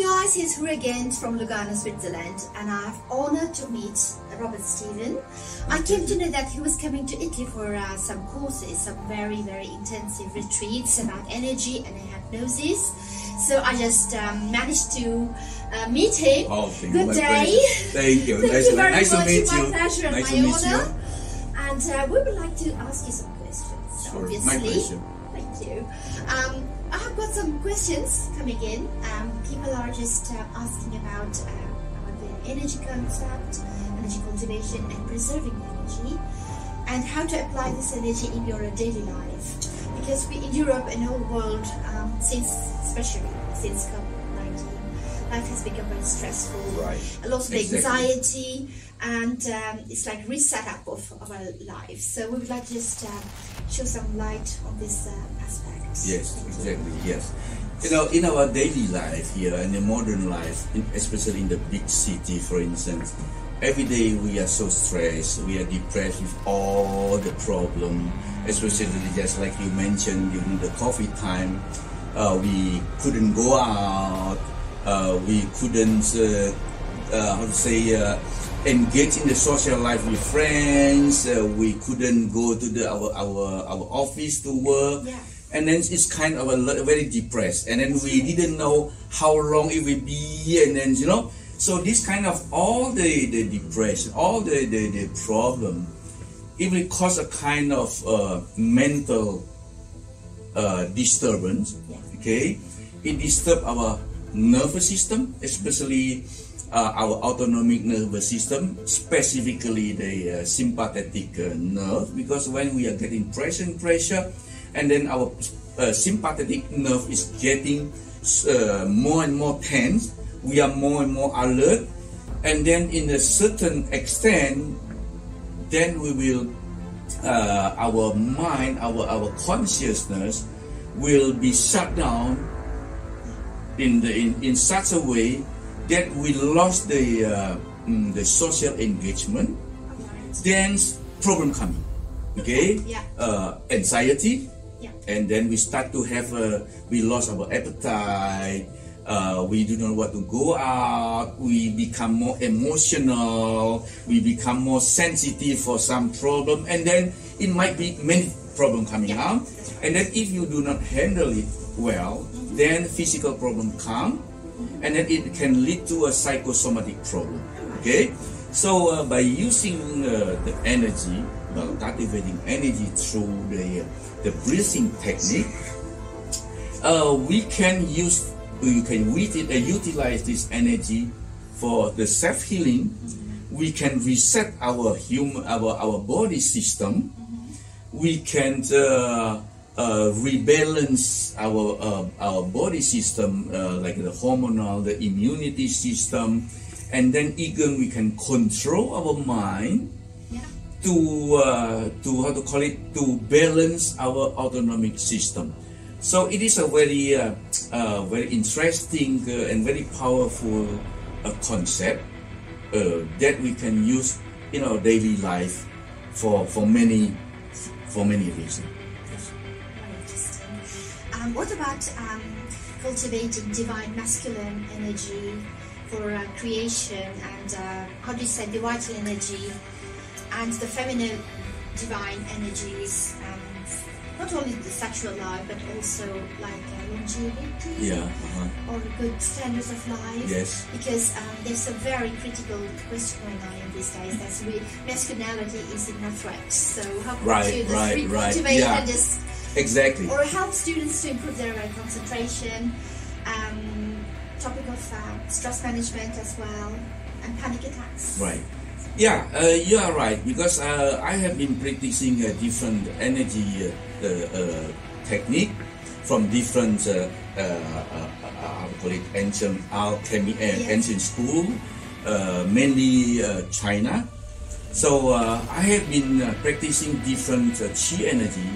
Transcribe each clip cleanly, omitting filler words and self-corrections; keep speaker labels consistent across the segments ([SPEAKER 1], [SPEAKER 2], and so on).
[SPEAKER 1] guys, here's Huria Gent from Lugano, Switzerland, and I have honored to meet Robert Stephen. I came to know that he was coming to Italy for some courses, some very intensive retreats about energy and hypnosis. So I just managed to meet him.
[SPEAKER 2] Oh,
[SPEAKER 1] good day.
[SPEAKER 2] Thank you.
[SPEAKER 1] Thank you very
[SPEAKER 2] nice
[SPEAKER 1] much.
[SPEAKER 2] to meet
[SPEAKER 1] My
[SPEAKER 2] you.
[SPEAKER 1] pleasure and
[SPEAKER 2] nice
[SPEAKER 1] my
[SPEAKER 2] to meet
[SPEAKER 1] honor.
[SPEAKER 2] you.
[SPEAKER 1] And we would like to ask you some questions.
[SPEAKER 2] Sure,
[SPEAKER 1] Obviously.
[SPEAKER 2] my pleasure.
[SPEAKER 1] Thank you. I have got some questions coming in. People are just asking about the energy concept, energy cultivation and preserving energy, and how to apply this energy in your daily life. Because we in Europe and the whole world, especially since COVID-19, life has become very stressful.
[SPEAKER 2] Right.
[SPEAKER 1] A lot of
[SPEAKER 2] Exactly.
[SPEAKER 1] anxiety, and it's like reset up of our life. So we would like to just show some light on this aspect.
[SPEAKER 2] Yes, exactly, yes. You know, in our daily life here, in the modern life, especially in the big city, for instance, every day we are so stressed, we are depressed with all the problem, especially just like you mentioned during the COVID time, we couldn't go out, we couldn't, how to say, engage in the social life with friends, we couldn't go to our office to work.
[SPEAKER 1] Yeah.
[SPEAKER 2] And then it's kind of very depressed, and then we didn't know how long it will be, and then so this kind of all the depression, all the problem, it will cause a kind of mental disturbance.
[SPEAKER 1] Yeah.
[SPEAKER 2] Okay, it disturbs our nervous system, especially our autonomic nervous system, specifically the sympathetic nerve, because when we are getting pressure, and then our sympathetic nerve is getting more and more tense, we are more and more alert, and then in a certain extent, then we will, our mind, our consciousness will be shut down in such a way that we lost the social engagement. Then problem coming, okay?
[SPEAKER 1] Yeah.
[SPEAKER 2] Anxiety.
[SPEAKER 1] Yeah.
[SPEAKER 2] And then we start to have, we lost our appetite, we do not know what to go out, we become more emotional, we become more sensitive for some problem, and then it might be many problem coming out. And then if you do not handle it well, then physical problem come, and then it can lead to a psychosomatic problem, okay? So by using the energy, cultivating energy through the breathing technique, we can utilize this energy for the self-healing. We can reset our body system. We can rebalance our body system, like the hormonal, the immunity system, and then even we can control our mind. To how to call it, to balance our autonomic system. So it is a very interesting and very powerful concept that we can use in our daily life for many reasons.
[SPEAKER 1] Very interesting. What about cultivating divine masculine energy for creation, and how do you say, the vital energy, and the feminine divine energies, not only the sexual life, but also like longevity, or good standards of life?
[SPEAKER 2] Yes.
[SPEAKER 1] Because there's a very critical question going on in these days. That's masculinity is in a threat. So how can you just cultivate and just
[SPEAKER 2] exactly,
[SPEAKER 1] or help students to improve their concentration? Topic of stress management as well, and panic attacks.
[SPEAKER 2] Right. Yeah, you are right, because I have been practicing a different energy technique from different, how to call it, ancient alchemy, ancient school, mainly China. So I have been practicing different chi energy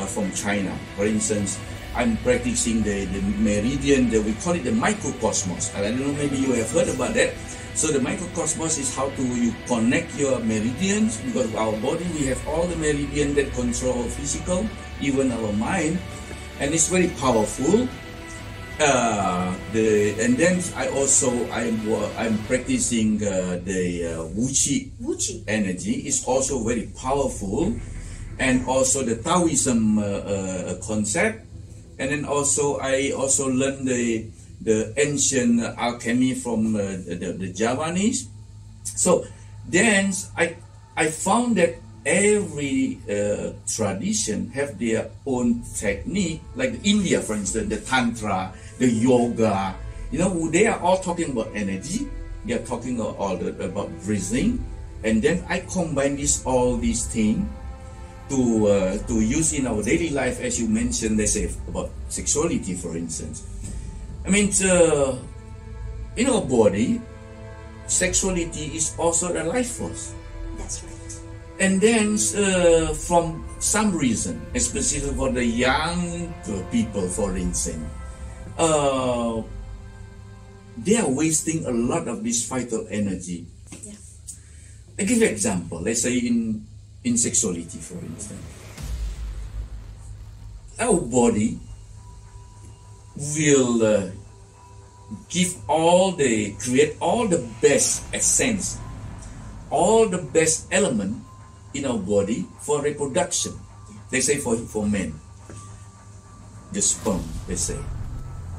[SPEAKER 2] from China. For instance, I'm practicing the meridian, we call it the microcosmos. I don't know, maybe you have heard about that. So the microcosmos is how you connect your meridians, because our body, we have all the meridians that control our physical, even our mind, and it's very powerful. And then I'm practicing the Wuqi energy. Is also very powerful, and also the Taoism concept. And then also I also learned the ancient alchemy from the Javanese. So then I found that every tradition have their own technique. Like India, for instance, the Tantra, the yoga, you know, they are all talking about energy. They are talking about breathing, and then I combine all these things to use in our daily life, as you mentioned. Let's say about sexuality, for instance. I mean, in our body, sexuality is also a life force.
[SPEAKER 1] That's right.
[SPEAKER 2] And then, from some reason, especially for the young people, for instance, they are wasting a lot of this vital energy.
[SPEAKER 1] Yeah.
[SPEAKER 2] I give you an example. Let's say in sexuality, for instance, our body will create all the best essence, all the best element in our body for reproduction. They say for men, the sperm, they say.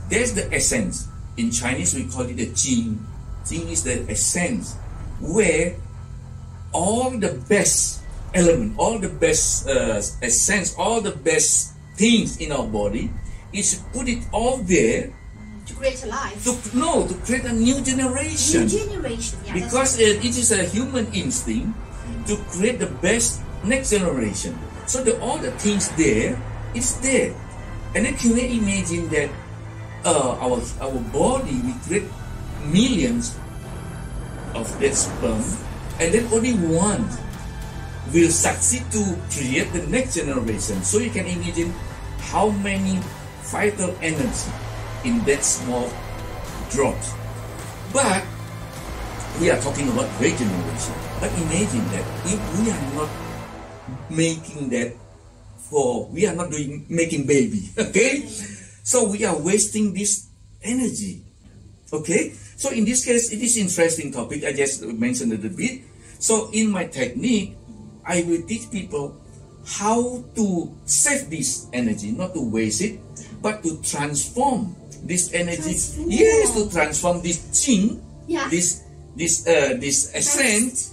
[SPEAKER 2] There's the essence. In Chinese, we call it the qing. Qing is the essence, where all the best element, all the best essence, all the best things in our body is put it all there.
[SPEAKER 1] To create a life.
[SPEAKER 2] To create a new generation.
[SPEAKER 1] New generation, yeah.
[SPEAKER 2] Because it is a human instinct to create the best next generation. So all the things there, it's there. And then can you imagine that our body, we create millions of that sperm, and then only one will succeed to create the next generation. So you can imagine how many vital energy in that small drops. But we are talking about regeneration. But imagine that if we are not making that we are not making baby, okay? So we are wasting this energy, okay? So in this case, it is interesting topic. I just mentioned it a bit. So in my technique, I will teach people how to save this energy, not to waste it, but to transform this energy. Yes, to transform this qing, this essence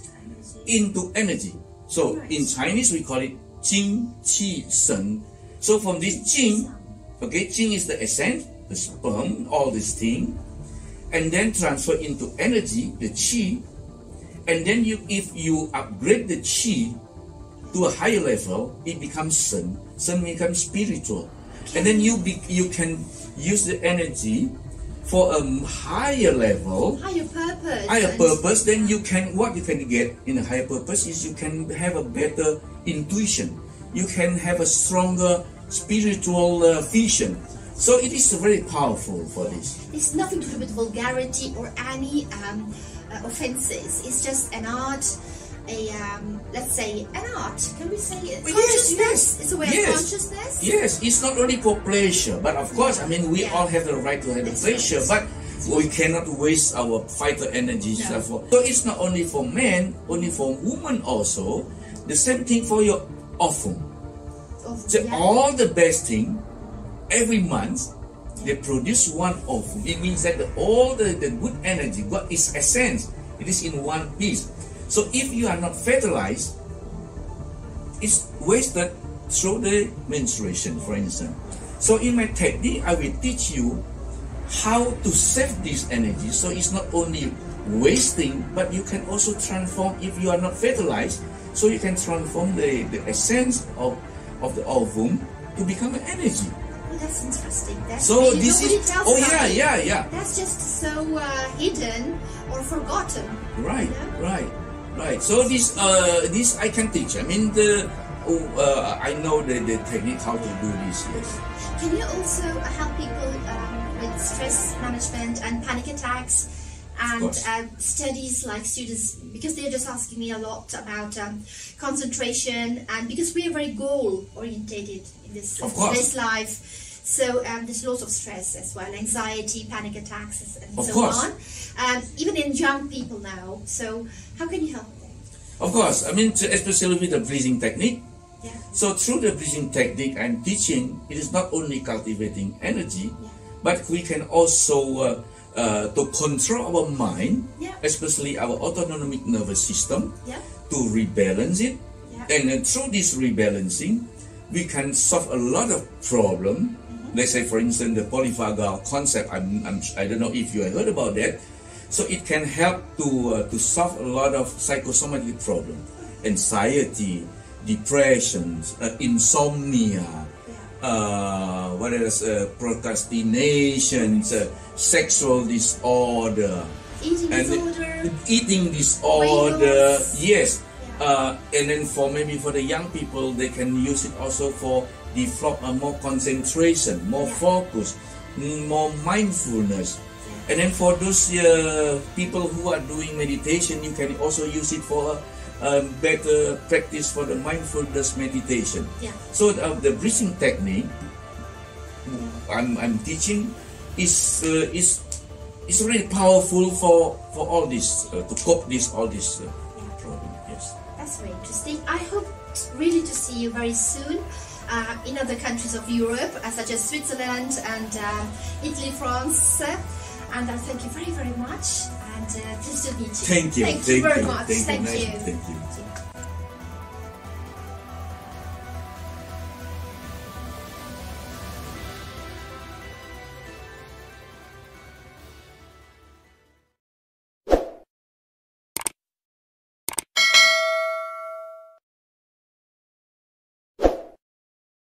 [SPEAKER 2] into energy. So in Chinese we call it qing qi shen. So from this qing, okay, qing is the essence, the sperm, all these things, and then transfer into energy, the qi, and then if you upgrade the qi to a higher level, it becomes shen. Shen becomes spiritual, and then you can use the energy for a higher level, higher purpose. Then what you can get in a higher purpose is you can have a better intuition. You can have a stronger spiritual vision. So it is very powerful for this.
[SPEAKER 1] It's nothing to do with vulgarity or any offenses. It's just an art. Let's say an art. Can we say consciousness?
[SPEAKER 2] Yes.
[SPEAKER 1] It's a way of consciousness.
[SPEAKER 2] Yes, it's not only for pleasure, but of course, I mean, we all have the right to have pleasure, but we cannot waste our vital energy. No. So it's not only for men, only for women also. The same thing for your ovum. So all the best thing, every month, they produce one ovum. It means that all the good energy, what is essence, it is in one piece. So if you are not fertilized, it's wasted through the menstruation, for instance. So in my technique, I will teach you how to save this energy. So it's not only wasting, but you can also transform if you are not fertilized. So you can transform the essence of the ovum to become an energy.
[SPEAKER 1] Oh, that's interesting.
[SPEAKER 2] So this is yeah.
[SPEAKER 1] That's just so hidden or forgotten.
[SPEAKER 2] Right, you know? Right. So this I can teach. I mean I know the technique how to do this. Yes.
[SPEAKER 1] Can you also help people with stress management and panic attacks? And studies like students, because they're just asking me a lot about concentration, and because we are very goal orientated in this life, So there's lots of stress as well, anxiety, panic attacks, and
[SPEAKER 2] Of
[SPEAKER 1] so
[SPEAKER 2] course.
[SPEAKER 1] on. Even in young people now. So how can you help them?
[SPEAKER 2] Of course, I mean, especially with the breathing technique.
[SPEAKER 1] Yeah.
[SPEAKER 2] So through the breathing technique I'm teaching, it is not only cultivating energy, but we can also to control our mind, especially our autonomic nervous system, to rebalance it. And through this rebalancing, we can solve a lot of problems. Let's say, for instance, the polyvagal concept. I don't know if you have heard about that. So it can help to solve a lot of psychosomatic problems, anxiety, depressions, insomnia, what else? Procrastinations, sexual disorder, eating disorder. Yes. And then maybe for the young people, they can use it also for develop more concentration, more focus, more mindfulness. And then for those people who are doing meditation, you can also use it for better practice for the mindfulness meditation. So the breathing technique I'm teaching is really powerful for all this to cope all this problem. Yes.
[SPEAKER 1] That's very interesting. I hope really to see you very soon in other countries of Europe, such as Switzerland and Italy, France. And I thank you very, very much. And pleased to meet you.
[SPEAKER 2] Thank you.
[SPEAKER 1] Thank you very much.
[SPEAKER 2] Thank you.
[SPEAKER 1] Thank you.